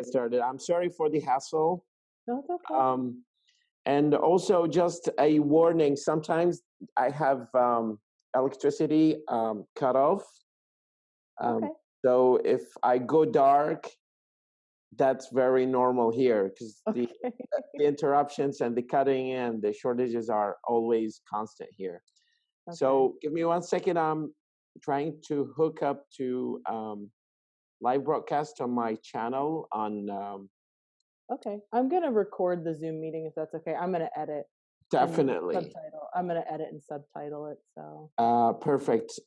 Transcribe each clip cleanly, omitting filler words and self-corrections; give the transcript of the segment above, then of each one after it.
get started. I'm sorry for the hassle. No, it's okay. And also just a warning, sometimes I have electricity cut off. Okay. So if I go dark, that's very normal here because Okay. the interruptions and the cutting and the shortages are always constant here. Okay. So give me 1 second. I'm trying to hook up to live broadcast on my channel on Okay. I'm gonna record the Zoom meeting if that's okay. I'm gonna edit. definitely. Subtitle. I'm gonna edit and subtitle it. So. Perfect.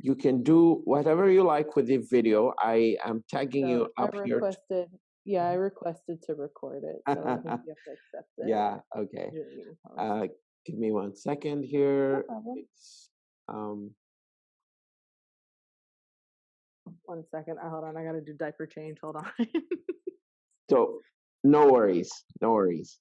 You can do whatever you like with the video. I am tagging you So up I here. requested. Yeah, I requested to record it. So I think you have to accept it. Yeah. Okay. Zoom meeting host. Give me 1 second here. No problem. It's, 1 second. Hold on. I gotta do diaper change. Hold on. so no worries. No worries.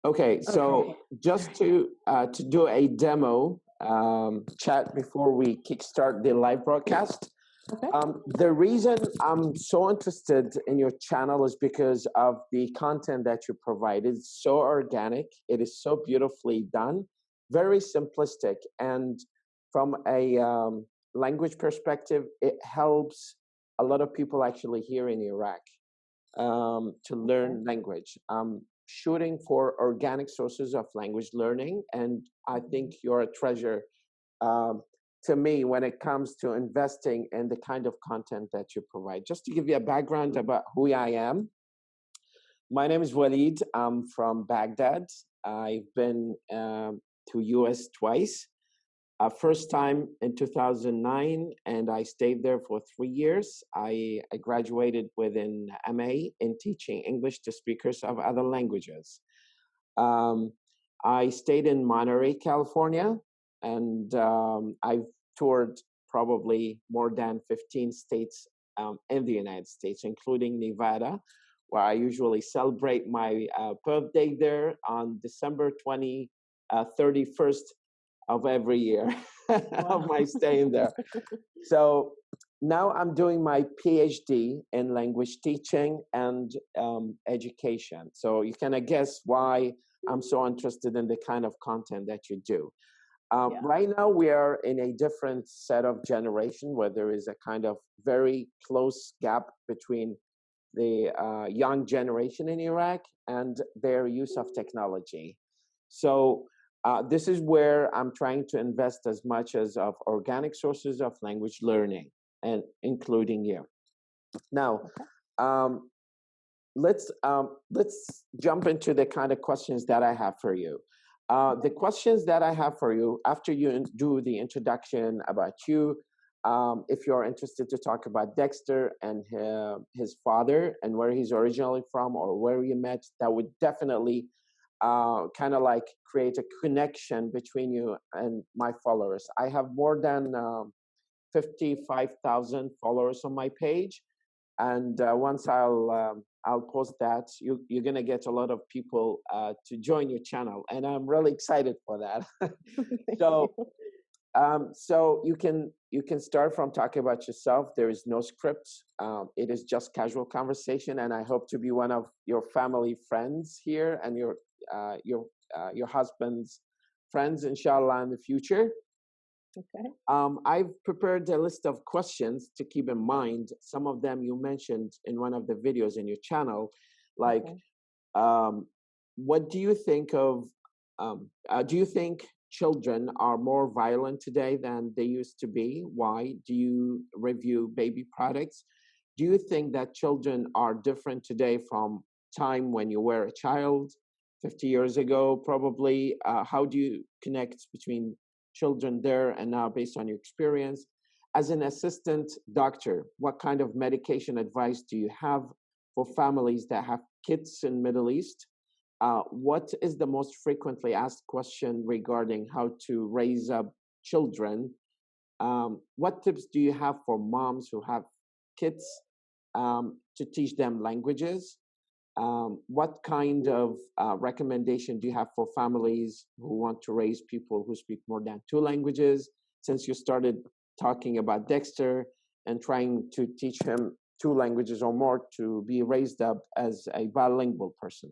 Okay, so just to do a demo chat before we kickstart the live broadcast. Okay. The reason I'm so interested in your channel is because of the content that you provide. It's so organic. It is so beautifully done, very simplistic, and from a language perspective, it helps a lot of people actually here in Iraq to learn language. Shooting for organic sources of language learning, and I think you're a treasure to me when it comes to investing in the kind of content that you provide. Just to give you a background about who I am, my name is Waleed. I'm from Baghdad. I've been to US twice. First time in 2009, and I stayed there for 3 years. I graduated with an MA in teaching English to speakers of other languages. I stayed in Monterey, California, and I've toured probably more than 15 states in the United States, including Nevada, where I usually celebrate my birthday there on December 31st of every year of my stay in there. So now I'm doing my PhD in language teaching and education. So you can guess why I'm so interested in the kind of content that you do. Right now, we are in a different set of generation where there is a kind of very close gap between the young generation in Iraq and their use of technology. So this is where I'm trying to invest as much as of organic sources of language learning, and including you. Now, let's jump into the kind of questions that I have for you. The questions that I have for you after you do the introduction about you, if you're interested to talk about Dexter and his father and where he's originally from or where you met, that would definitely kind of like create a connection between you and my followers. I have more than 55,000 followers on my page, and once I'll post that, you're gonna get a lot of people to join your channel, and I'm really excited for that. So you can start from talking about yourself. There is no script. It is just casual conversation, and I hope to be one of your family friends here and your husband's friends, inshallah, in the future. Okay. I've prepared a list of questions to keep in mind. Some of them you mentioned in one of the videos in your channel, like, what do you think of? Do you think children are more violent today than they used to be? Why? Do you review baby products? Do you think that children are different today from time when you were a child, 50 years ago, probably? How do you connect between children there and now based on your experience? As an assistant doctor, what kind of medication advice do you have for families that have kids in Middle East? What is the most frequently asked question regarding how to raise up children what tips do you have for moms who have kids to teach them languages? What kind of recommendation do you have for families who want to raise people who speak more than two languages? Since you started talking about Dexter and trying to teach him two languages or more to be raised up as a bilingual person.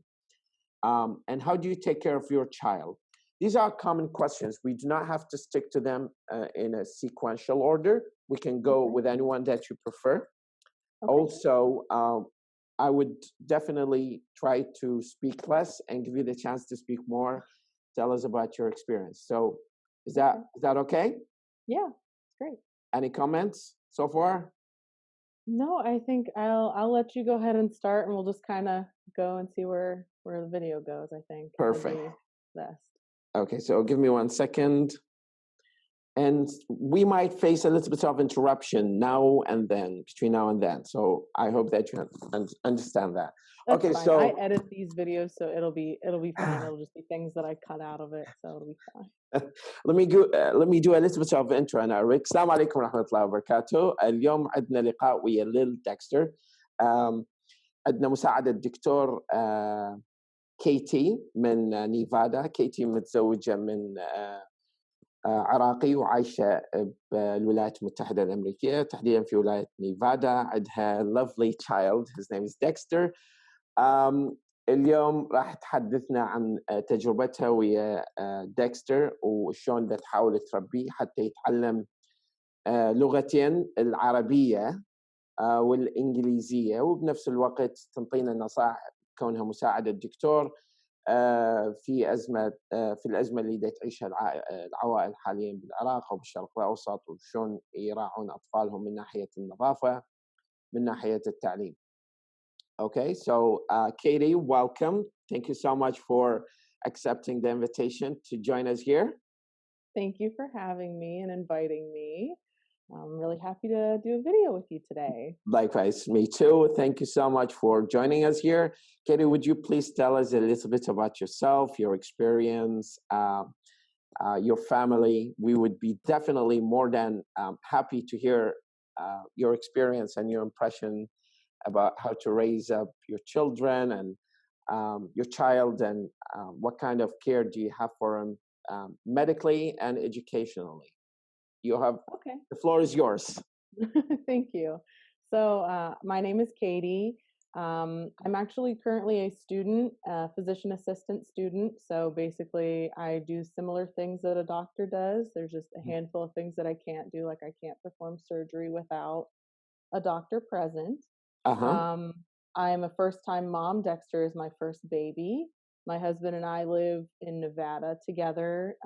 And how do you take care of your child? These are common questions. We do not have to stick to them in a sequential order. We can go with anyone that you prefer. Okay. Also, I would definitely try to speak less and give you the chance to speak more. Tell us about your experience. So is that okay? Yeah, it's great. Any comments so far? No, I think I'll let you go ahead and start, and we'll just kind of go and see where the video goes. I think perfect. Best. Okay, so give me 1 second. And we might face a little bit of interruption now and then, between now and then. So I hope that you understand that. That's okay, fine. so I edit these videos, so it'll be fine. It'll just be things that I cut out of it, so it'll be fine. let me do a little bit of intro in Arabic. السلام عليكم ورحمة الله وبركاته. اليوم عندنا لقاء ويا ليل ديكستر. عندنا مساعدة الدكتور كيتي من نيفادا. كيتي متزوجة من عراقي وعايشة بالولايات المتحدة الأمريكية، تحديدا في ولاية نيفادا. عندها lovely child, his name is Dexter. اليوم راح تحدثنا عن تجربتها ويا ديكستر وشون بدها تحاول تربيه حتى يتعلم لغتين، العربية والإنجليزية، وبنفس الوقت تنطينا نصائح كونها مساعدة الدكتور في الأزمة اللي تعيشها العوائل حاليا بالعراق وبالشرق الأوسط، وشون يراعون أطفالهم من ناحية النظافة من ناحية التعليم. Okay, so Katie, welcome. Thank you so much for accepting the invitation to join us here. Thank you for having me and inviting me. I'm really happy to do a video with you today. Likewise, me too. Thank you so much for joining us here. Katie, would you please tell us a little bit about yourself, your experience, your family? We would be definitely more than happy to hear your experience and your impression about how to raise up your children and your child, and what kind of care do you have for them medically and educationally. You have, okay. The floor is yours. Thank you. So my name is Katie. I'm actually currently a student, a physician assistant student. So basically I do similar things that a doctor does. There's just a handful of things that I can't do, like I can't perform surgery without a doctor present. I am a first-time mom. Dexter is my first baby. My husband and I live in Nevada together,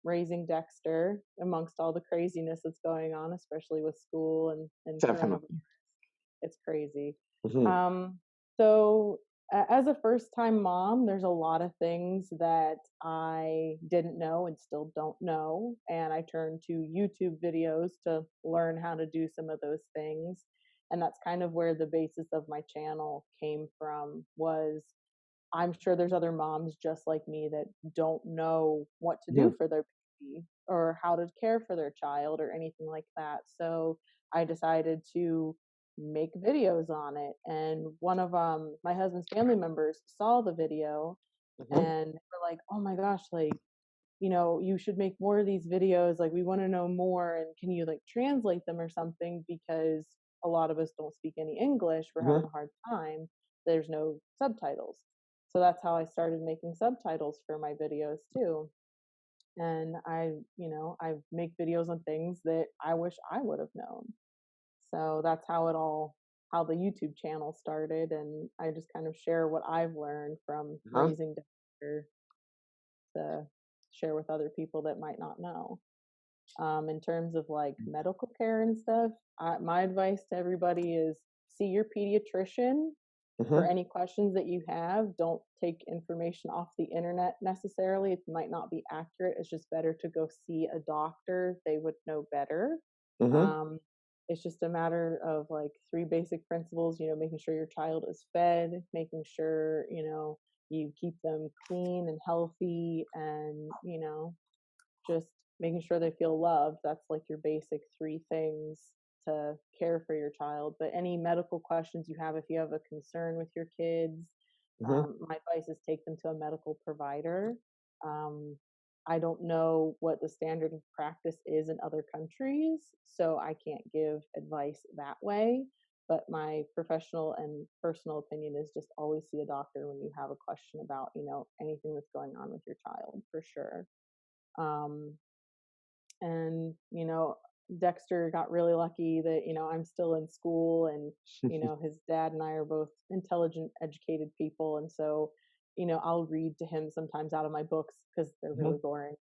raising Dexter amongst all the craziness that's going on, especially with school and coronavirus. It's crazy. So as a first-time mom, there's a lot of things that I didn't know and still don't know. And I turned to YouTube videos to learn how to do some of those things. And that's kind of where the basis of my channel came from. Was I'm sure there's other moms just like me that don't know what to do for their baby or how to care for their child or anything like that. So I decided to make videos on it. And one of my husband's family members saw the video and were like, oh my gosh, like, you know, you should make more of these videos. Like, we want to know more. And can you like translate them or something? Because a lot of us don't speak any English. We're having a hard time. There's no subtitles. So that's how I started making subtitles for my videos too. And I make videos on things that I wish I would have known. So that's how the YouTube channel started. And I just kind of share what I've learned from raising Dexter to share with other people that might not know. In terms of like medical care and stuff, my advice to everybody is see your pediatrician for any questions that you have. Don't take information off the internet necessarily. It might not be accurate. It's just better to go see a doctor. They would know better. It's just a matter of like 3 basic principles, you know, making sure your child is fed, making sure, you know, you keep them clean and healthy, and, you know, just making sure they feel loved. That's like your basic three things to care for your child. But any medical questions you have, if you have a concern with your kids, Mm-hmm. my advice is take them to a medical provider. Um, I don't know what the standard of practice is in other countries, so I can't give advice that way. But my professional and personal opinion is just always see a doctor when you have a question about, anything that's going on with your child, for sure. Um, and Dexter got really lucky that I'm still in school, and his dad and I are both intelligent, educated people, and so I'll read to him sometimes out of my books because they're really boring,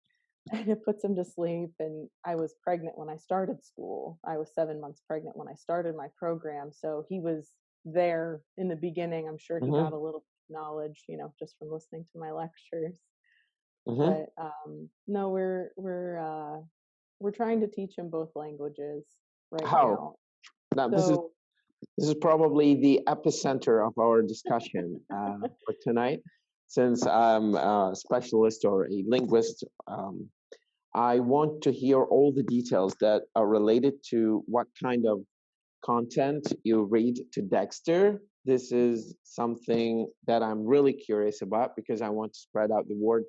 and it puts him to sleep. And I was pregnant when I started school. I was 7 months pregnant when I started my program, so he was there in the beginning. I'm sure he Mm-hmm. got a little knowledge, just from listening to my lectures. Mm-hmm. But no, we're trying to teach him both languages right How? now. Now, So this is probably the epicenter of our discussion for tonight. Since I'm a specialist or a linguist, I want to hear all the details that are related to what kind of content you read to Dexter. This is something that I'm really curious about because I want to spread out the word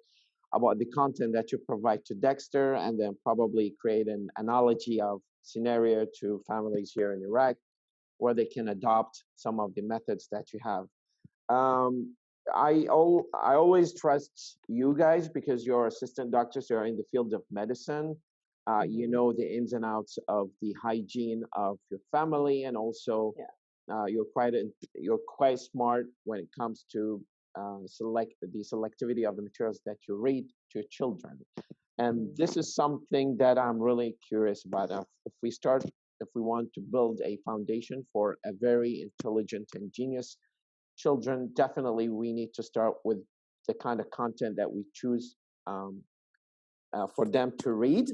about the content that you provide to Dexter, and then probably create an analogy of scenario to families here in Iraq where they can adopt some of the methods that you have. Um, I always trust you guys because you're assistant doctors. You're in the field of medicine. You mhm, know the ins and outs of the hygiene of your family, and also yeah. you're quite smart when it comes to the selectivity of the materials that you read to children. And Mhm. this is something that I'm really curious about. If we want to build a foundation for a very intelligent and genius children, definitely we need to start with the kind of content that we choose um, for them to read.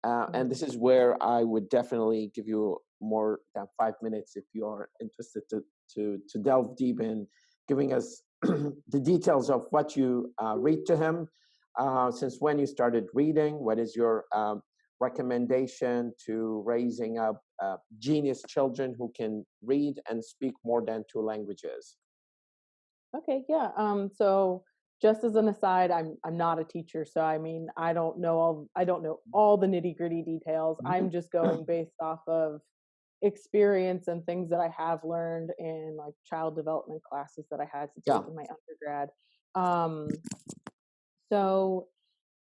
And this Mhm. is where I would definitely give you more than 5 minutes if you are interested to delve deep in giving us the details of what you read to him. Since when you started reading, what is your recommendation to raising up genius children who can read and speak more than two languages? Okay, yeah. So just as an aside, I'm not a teacher, so I mean I don't know all the nitty-gritty details. I'm Mhm. just going based off of experience and things that I have learned in like child development classes that I had to Yeah. take in my undergrad. Um, so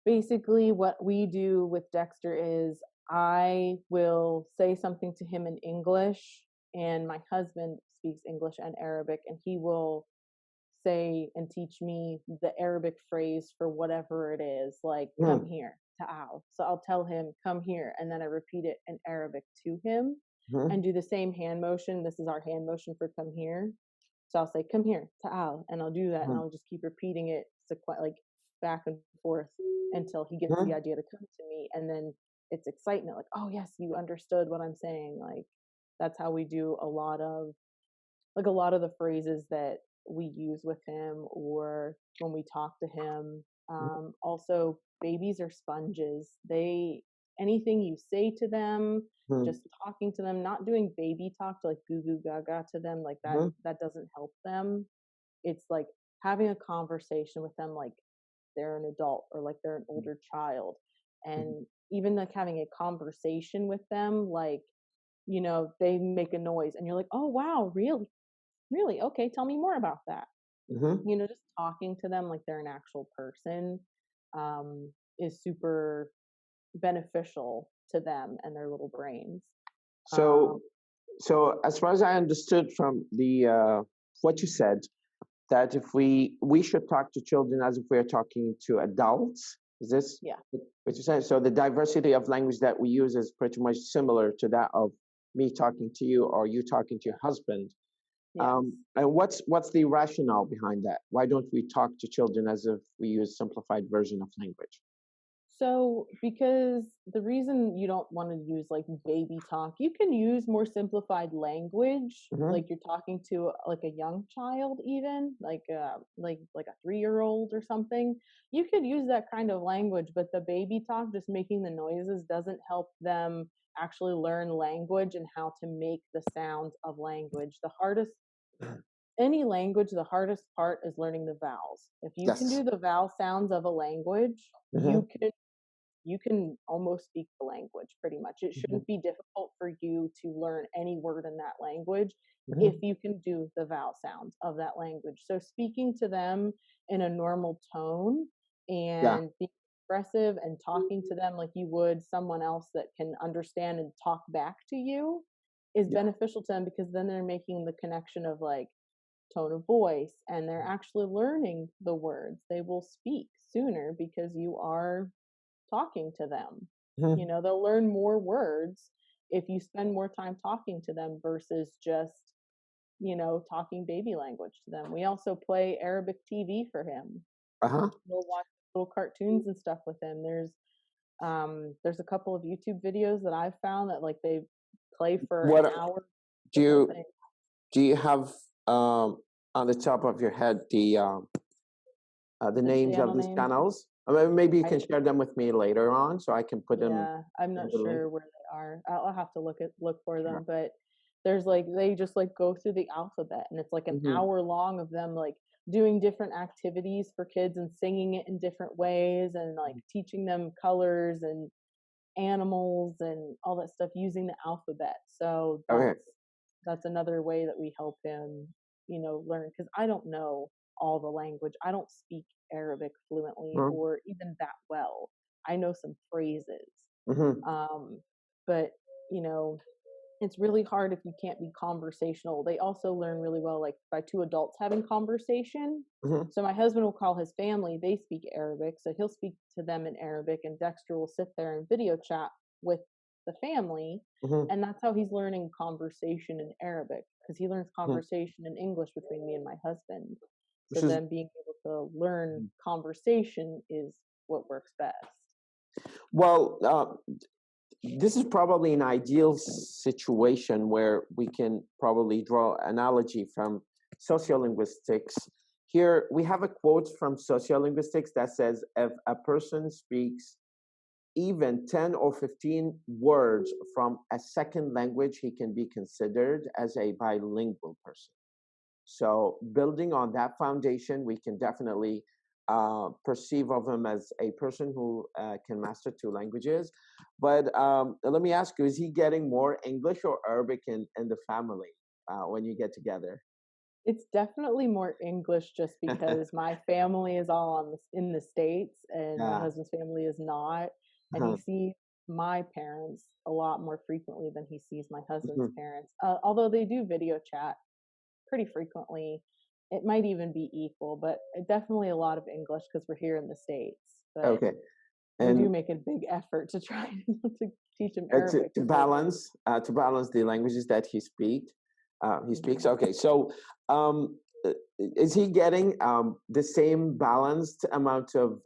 basically what we do with Dexter is I will say something to him in English, and my husband speaks English and Arabic, and he will say and teach me the Arabic phrase for whatever it is, like come Mm-hmm. here, ta'al. So I'll tell him come here, and then I repeat it in Arabic to him and do the same hand motion. This is our hand motion for come here. So I'll say come here, ta'al, and I'll do that, and I'll just keep repeating it like back and forth until he gets the Mm-hmm. idea to come to me, and then it's excitement, like, oh yes, you understood what I'm saying. Like that's how we do a lot of the phrases that we use with him or when we talk to him. Also, babies are sponges. Anything you say to them, just talking to them, not doing baby talk to like goo goo gaga to them, like Mm-hmm. that doesn't help them. It's like having a conversation with them like they're an adult or like they're an older child. And even like having a conversation with them, like, they make a noise and you're like, oh wow, really? Really? Okay, tell me more about that. Mm-hmm. Just talking to them like they're an actual person is super beneficial to them and their little brains. Um, So, so as far as I understood from the what you said, that if we should talk to children as if we are talking to adults. Is this yeah. what you're saying? So the diversity of language that we use is pretty much similar to that of me talking to you or you talking to your husband. Yes. And what's the rationale behind that? Why don't we talk to children as if we use simplified version of language? So, because the reason you don't want to use like baby talk, you can use more simplified language, Mm-hmm. like you're talking to like a young child, even like a 3-year-old or something. You could use that kind of language, but the baby talk, just making the noises, doesn't help them actually learn language and how to make the sounds of language. The hardest any language, the hardest part is learning the vowels. If you can Yes. do the vowel sounds of a language, Mm-hmm. you can almost speak the language pretty much. It Mm-hmm. shouldn't be difficult for you to learn any word in that language if Mm-hmm. you can do the vowel sounds of that language. So speaking to them in a normal tone Yeah. and being expressive and talking to them like you would someone else that can understand and talk back to you is Yeah. beneficial to them, because then they're making the connection of like tone of voice and they're actually learning the words. They will speak sooner because you are talking to them. You Mm-hmm. know, they'll learn more words if you spend more time talking to them versus just, talking baby language to them. We also play Arabic TV for him. Uh-huh. We'll watch little cartoons and stuff with him. There's a couple of YouTube videos that I've found that like they play for an What hour, do different you things. do you have on the top of your head the The names of channel these names. channels? Maybe you I can share them with me later on, so I can put them Yeah, I'm in not the link. sure where they are. I'll have to look for Sure. them, but there's like they just like go through the alphabet and it's like an Mm-hmm. hour long of them like doing different activities for kids and singing it in different ways and like teaching them colors and animals and all that stuff using the alphabet. So Okay. that's another way that we help him, learn, because I don't know all the language. I don't speak Arabic fluently Mm-hmm. or even that well. I know some phrases. Mm-hmm. Um, but you know, it's really hard if you can't be conversational. They also learn really well like by two adults having conversation. Mm-hmm. So my husband will call his family, they speak Arabic, so he'll speak to them in Arabic and Dexter will sit there and video chat with the family, Mm-hmm. and that's how he's learning conversation in Arabic, because he learns Mm-hmm. conversation in English between me and my husband. So Which is then being able to learn conversation is what works best. well, this is probably an ideal situation where we can probably draw analogy from sociolinguistics. Here we have a quote from sociolinguistics that says if a person speaks even 10 or 15 words from a second language, he can be considered as a bilingual person. So, building on that foundation, we can definitely perceive of him as a person who can master two languages. But let me ask you: is he getting more English or Arabic in the family when you get together? It's definitely more English just because my family is all in the States and my Yeah. husband's family is not. And he Uh-huh. sees my parents a lot more frequently than he sees my husband's Mhm. parents. Although they do video chat pretty frequently, it might even be equal, but definitely a lot of English because we're here in the States. But Okay. we do And make a big effort to try to teach him Arabic to because they do. balance the languages that he speaks. Mhm. Okay, so is he getting the same balanced amount of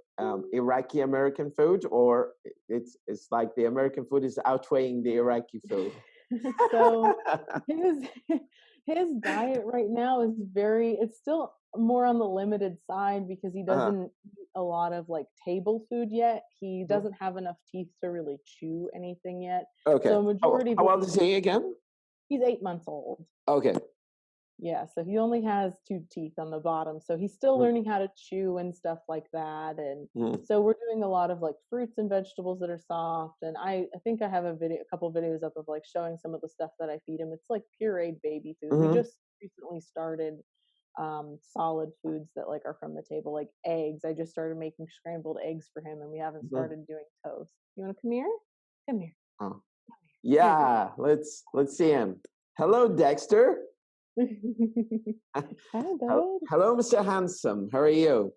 Iraqi American food, or it's like the American food is outweighing the Iraqi food? So his his diet right now is it's still more on the limited side because he uh-huh. doesn't eat a lot of like table food yet. He Mhm. doesn't have enough teeth to really chew anything yet. Okay. So a majority of How what old is he again? he's 8 months old. Okay. Yeah, so he only has two teeth on the bottom. So he's still Mhm. learning how to chew and stuff like that. And Mhm. so we're doing a lot of like fruits and vegetables that are soft. And I think I have a couple videos up of like showing some of the stuff that I feed him. It's like pureed baby food. We Mhm. just recently started solid foods that like are from the table, like eggs. I just started making scrambled eggs for him, and we haven't Mhm. started doing toast. You want to come here? Come here. Oh. Come here, Yeah, let's see him. Hello, Dexter. baby. Hi, bud. Hello, Mr. Handsome. How are you?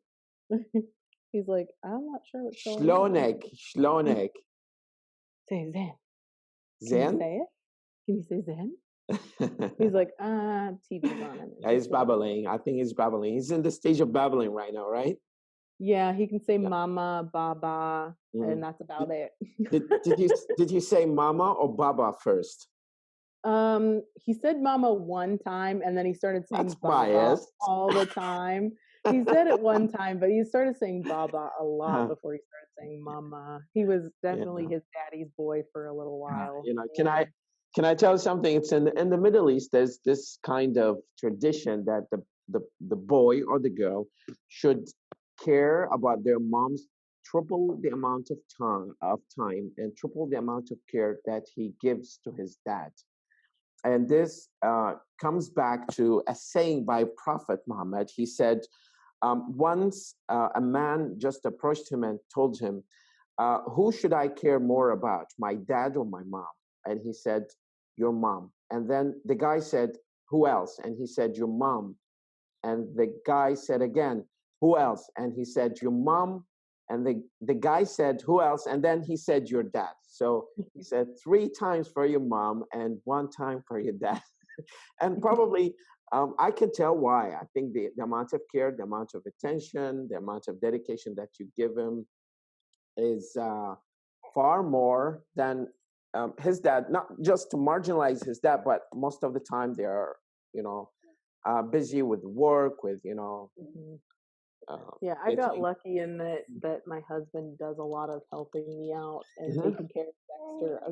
He's like, I'm not sure what's going on. Schlonek, Schlonek. Say Zen. Can you Zen? say it? Can you say Zen? He's like, TV's on. I'm Yeah, he's interested in. babbling. I think he's babbling. He's in the stage of babbling right now, right? Yeah, he can say Yeah. mama, baba, and Mm. that's about it. Did you say mama or baba first? He said mama one time and then he started That's saying baba biased. all the time. He said it one time, but he started saying baba a lot before he started saying mama. He was definitely Yeah. his daddy's boy for a little while. You know, Yeah. can I tell you something? It's in the Middle East. There's this kind of tradition that the boy or the girl should care about their mom's triple the amount of time and triple the amount of care that he gives to his dad. And this comes back to a saying by Prophet Muhammad. He said, once a man just approached him and told him, who should I care more about, my dad or my mom? And he said, your mom. And then the guy said, who else? And he said, your mom. And the guy said again, who else? And he said, your mom. And the guy said, who else? And then he said, your dad. So he said three times for your mom and one time for your dad. And probably I can tell why. I think the amount of care, the amount of attention, the amount of dedication that you give him is far more than his dad. Not just to marginalize his dad, but most of the time they are, you know, busy with work, with Mhm. uh, Yeah, I got getting. lucky in that my husband does a lot of helping me out and Mhm. taking care of Dexter a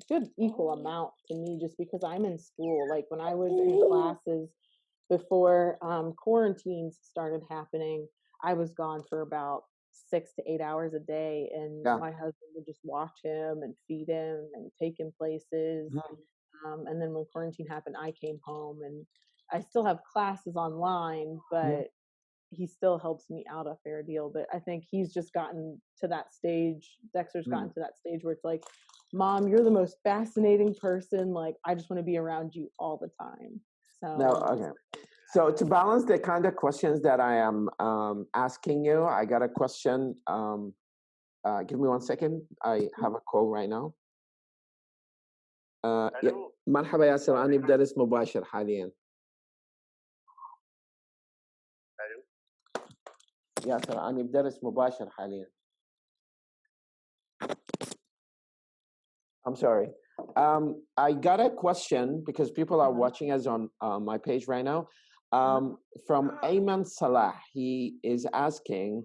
good equal amount to me just because I'm in school. Like when I was in classes before quarantines started happening, I was gone for about 6 to 8 hours a day, and Yeah. my husband would just watch him and feed him and take him places. Mhm. And then when quarantine happened, I came home and I still have classes online, Mhm. but he still helps me out a fair deal. But I think he's just gotten to that stage. Dexter's gotten Mhm. to that stage where it's like, Mom, you're the most fascinating person. Like, I just want to be around you all the time. No, So okay. So to balance the kind of questions that I am asking you, I got a question. Give me 1 second. I have a call right now. مرحبا ياسر، أنا بدرس مباشر حاليا. ياسر، أنا بدرس مباشر حاليا. I'm sorry. I got a question because people are watching us on my page right now. From Ayman Salah, he is asking,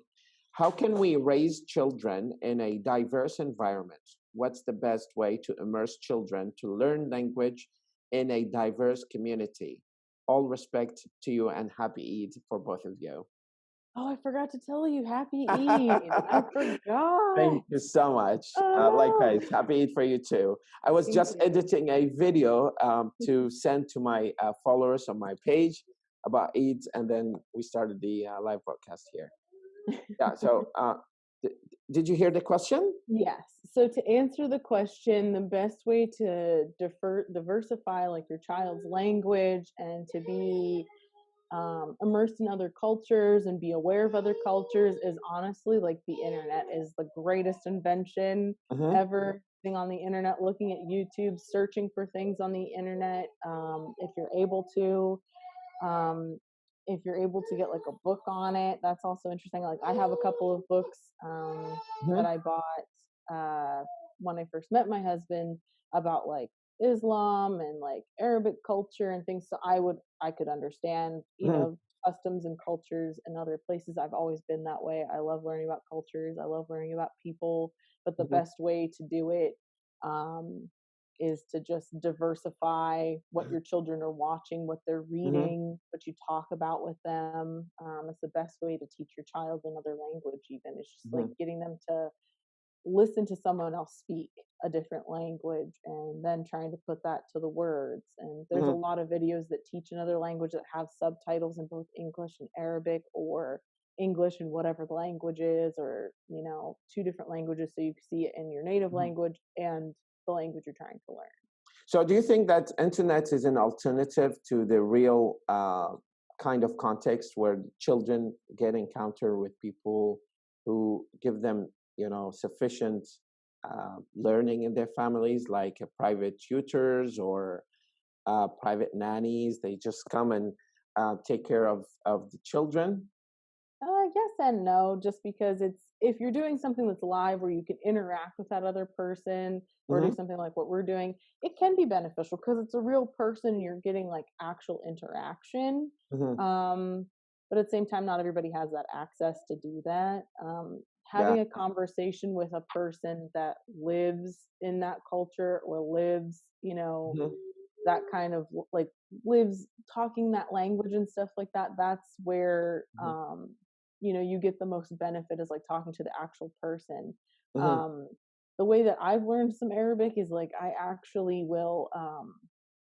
how can we raise children in a diverse environment? What's the best way to immerse children to learn language in a diverse community? All respect to you and happy Eid for both of you. Oh, I forgot to tell you, Happy Eid. I forgot. Thank you so much. Oh, Likewise, happy Eid for you too. I was thank just you. editing a video to send to my followers on my page about Eid, and then we started the live broadcast here. Yeah. So, did you hear the question? Yes. So to answer the question, the best way to diversify like your child's language and to be immersed in other cultures and be aware of other cultures is honestly like the internet is the greatest invention Mm-hmm. ever. Being on the internet, looking at YouTube, searching for things on the internet, if you're able to. Um, if you're able to get like a book on it, that's also interesting. Like I have a couple of books that Mm-hmm. I bought when I first met my husband about like Islam and like Arabic culture and things. So I could understand, Mm-hmm. customs and cultures in other places. I've always been that way. I love learning about cultures. I love learning about people. But the Mm-hmm. best way to do it um, is to just diversify what your children are watching, what they're Mm-hmm. reading, what you talk about with them. It's the best way to teach your child another language, even. It's just like Mm-hmm. getting them to listen to someone else speak a different language and then trying to put that to the words. And there's a Mm-hmm. lot of videos that teach another language that have subtitles in both English and Arabic, or English and whatever the language is, or two different languages so you can see it in your native Mm-hmm. language and the language you're trying to learn. So, do you think that internet is an alternative to the real kind of context where children get encounter with people who give them, sufficient learning in their families, like private tutors or private nannies? They just come and take care of the children. Yes and no, just because if you're doing something that's live where you can interact with that other person or do Mm-hmm. something like what we're doing, it can be beneficial because it's a real person and you're getting like actual interaction. Mm-hmm. Um, but at the same time, not everybody has that access to do that. Yeah. Having a conversation with a person that lives in that culture or lives, Mm-hmm. that kind of like lives talking that language and stuff like that, that's where you get the most benefit is like talking to the actual person. Mm-hmm. um the way that I've learned some Arabic is like I actually will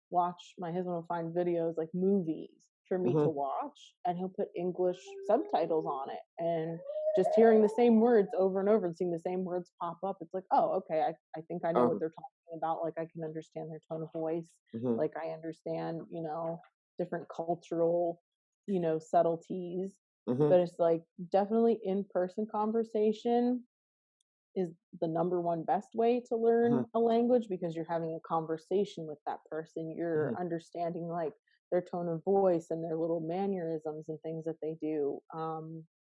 watch, my husband will find videos like movies for me to Mm-hmm. watch and he'll put English subtitles on it, and just hearing the same words over and over and seeing the same words pop up, it's like, oh, okay, I think I know what Oh. they're talking about. Like I can understand their tone of voice. Mm-hmm. Like I understand, different cultural, subtleties. Mm-hmm. But it's like definitely in-person conversation is the number one best way to Mm-hmm. learn a language because you're having a conversation with that person. You're Mm-hmm. understanding like their tone of voice and their little mannerisms and things that they do.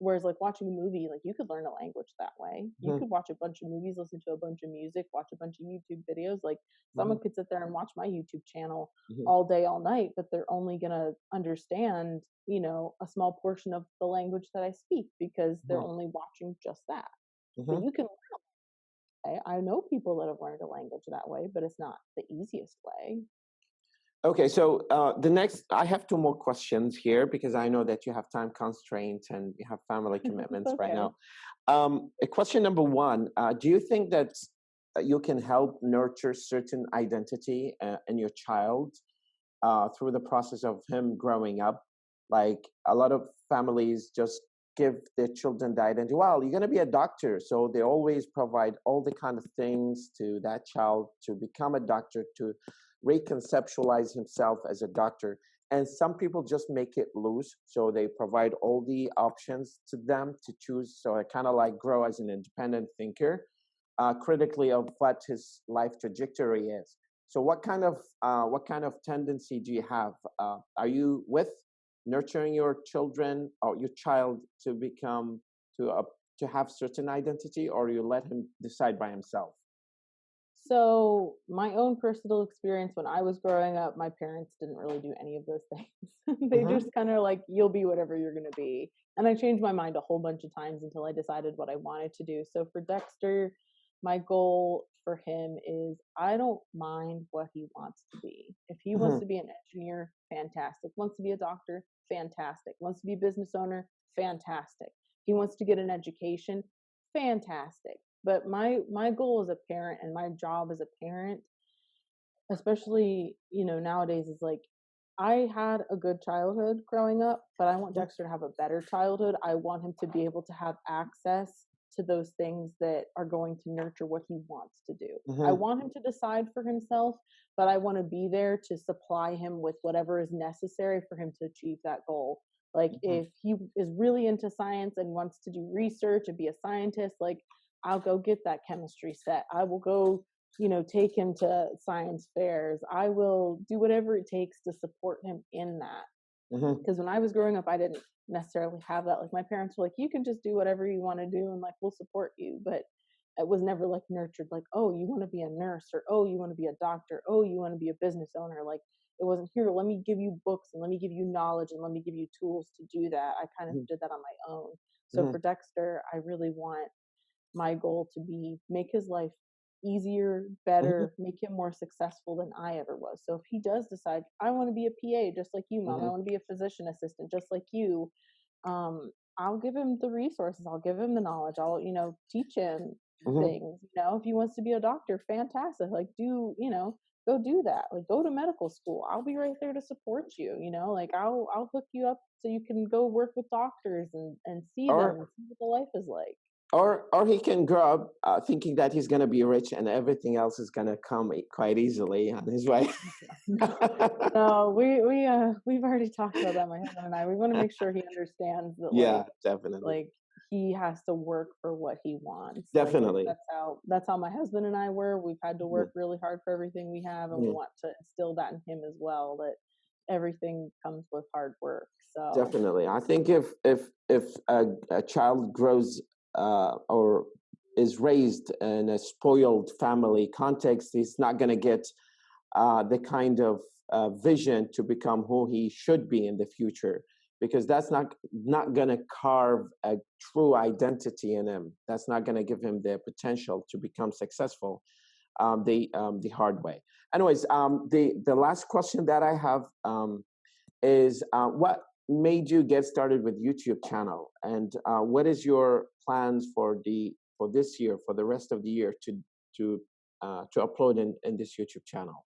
Whereas like watching a movie, like you could learn a language that way. You Mm-hmm. could watch a bunch of movies, listen to a bunch of music, watch a bunch of YouTube videos. Like Mm-hmm. someone could sit there and watch my YouTube channel Mm-hmm. all day, all night, but they're only gonna understand, a small portion of the language that I speak because they're only watching just that. But Mm-hmm. you can I know people that have learned a language that way, but it's not the easiest way. Okay, so the next, I have two more questions here because I know that you have time constraints and you have family It's commitments right okay. now. Question number one, do you think that you can help nurture certain identity in your child through the process of him growing up? Like a lot of families just give their children the identity, well, you're going to be a doctor. So they always provide all the kind of things to that child to become a doctor, to reconceptualize himself as a doctor. And some people just make it loose. So they provide all the options to them to choose. So I kind of like grow as an independent thinker, critically of what his life trajectory is. So what kind of tendency do you have? Are you with nurturing your children or your child to become to uh, to have certain identity, or you let him decide by himself? So, my own personal experience when I was growing up, my parents didn't really do any of those things. They Mm-hmm. just kind of like, you'll be whatever you're going to be. And I changed my mind a whole bunch of times until I decided what I wanted to do. So, for Dexter, my goal for him is I don't mind what he wants to be. If he wants Mm-hmm. to be an engineer, fantastic. Wants to be a doctor, fantastic. Wants to be a business owner, fantastic. He wants to get an education, fantastic. But my goal as a parent and my job as a parent, especially, nowadays, is like I had a good childhood growing up, but I want Dexter to have a better childhood. I want him to be able to have access to those things that are going to nurture what he wants to do. I Mm-hmm. want him to decide for himself, but I want to be there to supply him with whatever is necessary for him to achieve that goal. Like Mm-hmm. if he is really into science and wants to do research and be a scientist, like I'll go get that chemistry set. I will go, take him to science fairs. I will do whatever it takes to support him in that. Mm-hmm. Because when I was growing up, I didn't necessarily have that. Like my parents were like, you can just do whatever you want to do and like we'll support you. But it was never like nurtured like, oh, you want to be a nurse, or oh, you want to be a doctor, oh, you want to be a business owner. Like it wasn't, here, let me give you books and let me give you knowledge and let me give you tools to do that. I kind of did that on my own. So Mm-hmm. for Dexter, I really want my goal to be make his life easier, Mm-hmm. better, make him more successful than I ever was. So if he does decide, I want to be a PA just like you, mom, I Mm-hmm. want to be a physician assistant just like you, I'll give him the resources, I'll give him the knowledge, I'll, teach him Mm-hmm. things. If he wants to be a doctor, fantastic. Like go do that. Like go to medical school. I'll be right there to support you, like I'll hook you up so you can go work with doctors and see them Or and see what the life is like. or he can grow up thinking that he's gonna be rich and everything else is gonna come quite easily on his way. No, no, we've already talked about that, my husband and I. We want to make sure he understands that Yeah, definitely, like he has to work for what he wants. Like definitely. that's how my husband and I were. We've had to Mhm. work really hard for everything we have, and we Mhm. want to instill that in him as well. That everything comes with hard work. So Definitely. I think if a child grows or is raised in a spoiled family context, he's not going to get the kind of vision to become who he should be in the future, because that's not going to carve a true identity in him. That's not going to give him the potential to become successful the hard way. Anyways, the last question that I have is what made you get started with YouTube channel, and what is your plans for this year, for the rest of the year, to upload in this YouTube channel?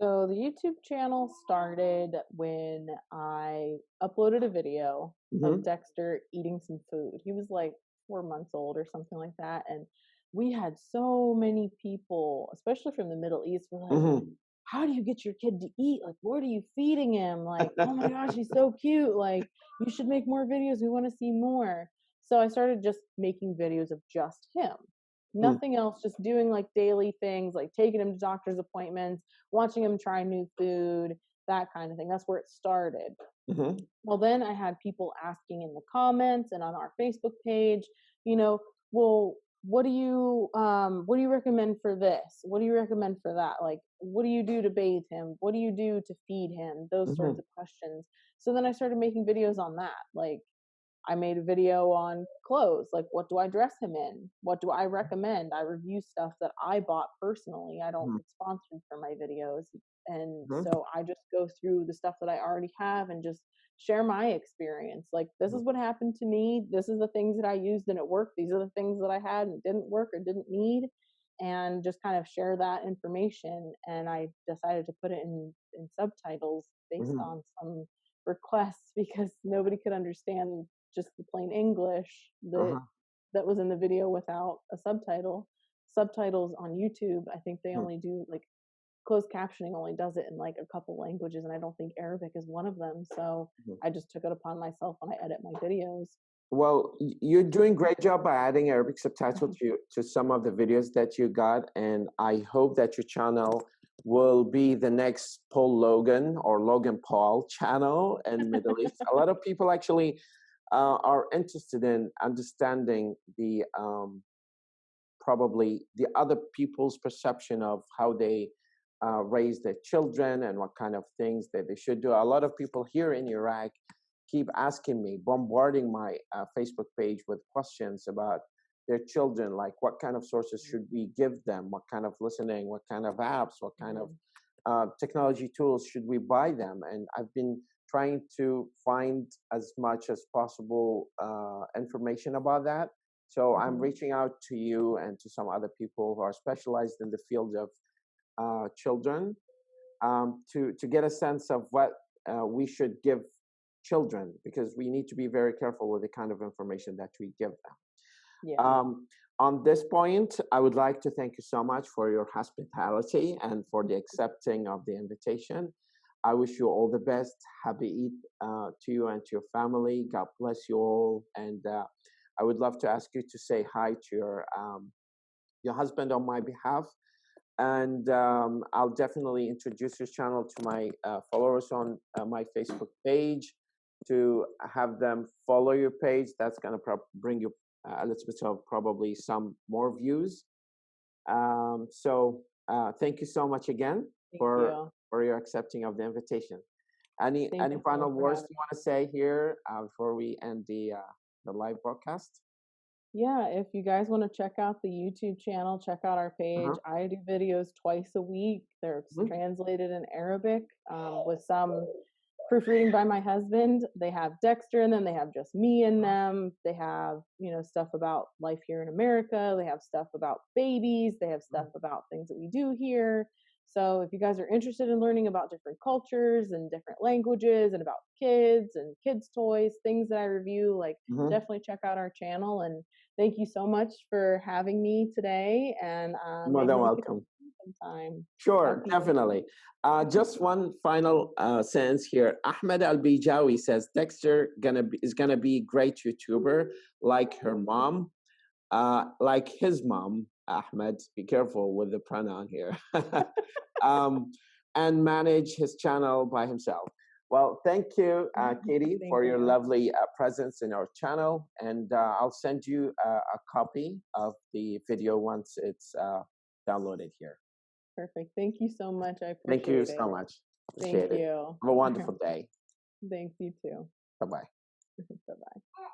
So the YouTube channel started when I uploaded a video Mm-hmm. of Dexter eating some food. He was like 4 months old or something like that. And we had so many people, especially from the Middle East, were like, Mm-hmm. how do you get your kid to eat? Like, what are you feeding him? Like, oh my gosh, he's so cute. Like, you should make more videos. We want to see more. So I started just making videos of just him. Nothing else, just doing like daily things, like taking him to doctor's appointments, watching him try new food, that kind of thing. That's where it started. Mm-hmm. Well, then I had people asking in the comments and on our Facebook page, you know, well, what do you recommend for this? What do you recommend for that? Like, what do you do to bathe him? What do you do to feed him? Those sorts Mm-hmm. of questions. So then I started making videos on that. Like, I made a video on clothes, like what do I dress him in? What do I recommend? I review stuff that I bought personally. I don't get sponsored for my videos. And Mm-hmm. so I just go through the stuff that I already have and just share my experience. Like, this is what happened to me. This is the things that I used and it worked. These are the things that I had and didn't work or didn't need. And just kind of share that information. And I decided to put it in subtitles based Mm-hmm. on some requests because nobody could understand just the plain English Uh-huh. that was in the video without a subtitle. Subtitles on YouTube, I think they Mm-hmm. only do like closed captioning only does it in like a couple languages, and I don't think Arabic is one of them. So I just took it upon myself when I edit my videos. Well, you're doing great job by adding Arabic subtitle to some of the videos that you got, and I hope that your channel will be the next Paul Logan or Logan Paul channel in Middle East. A lot of people actually are interested in understanding the probably the other people's perception of how they raise their children and what kind of things that they should do. A lot of people here in Iraq keep asking me, bombarding my Facebook page with questions about their children, like what kind of sources should we give them, what kind of listening, what kind of apps, what kind of technology tools should we buy them. And I've been trying to find as much as possible information about that. So I'm reaching out to you and to some other people who are specialized in the field of children to get a sense of what we should give children, because we need to be very careful with the kind of information that we give them. Yeah. On this point, I would like to thank you so much for your hospitality and for the accepting of the invitation. I wish you all the best. Happy Eid to you and to your family. God bless you all. And I would love to ask you to say hi to your husband on my behalf. And I'll definitely introduce your channel to my followers on my Facebook page to have them follow your page. That's going to bring you a little bit of probably some more views. So thank you so much again Thank for you. your accepting of the invitation. Thank Any you so final much for words having you want to say here before we end the live broadcast? Yeah, if you guys want to check out the YouTube channel, check out our page. Uh-huh. I do videos twice a week. They're translated in Arabic with some proofreading by my husband. They have Dexter in them. They have just me in them. They have, stuff about life here in America. They have stuff about babies. They have stuff about things that we do here. So if you guys are interested in learning about different cultures and different languages and about kids and kids' toys, things that I review, like definitely check out our channel. And thank you so much for having me today. And More maybe than we could welcome. sometime. Sure, definitely. Just one final sentence here. Ahmed Al-Bijawi says Dexter is gonna be a great YouTuber like her mom, like his mom. Ahmed, be careful with the pronoun here. um, and manage his channel by himself. Well, thank you, Katie, for your lovely presence in our channel. And I'll send you a copy of the video once it's downloaded here. Perfect. Thank you so much. I appreciate it. Thank you so much. Appreciate Thank it. you. Have a wonderful day. Thanks, you too. Bye-bye. Bye-bye.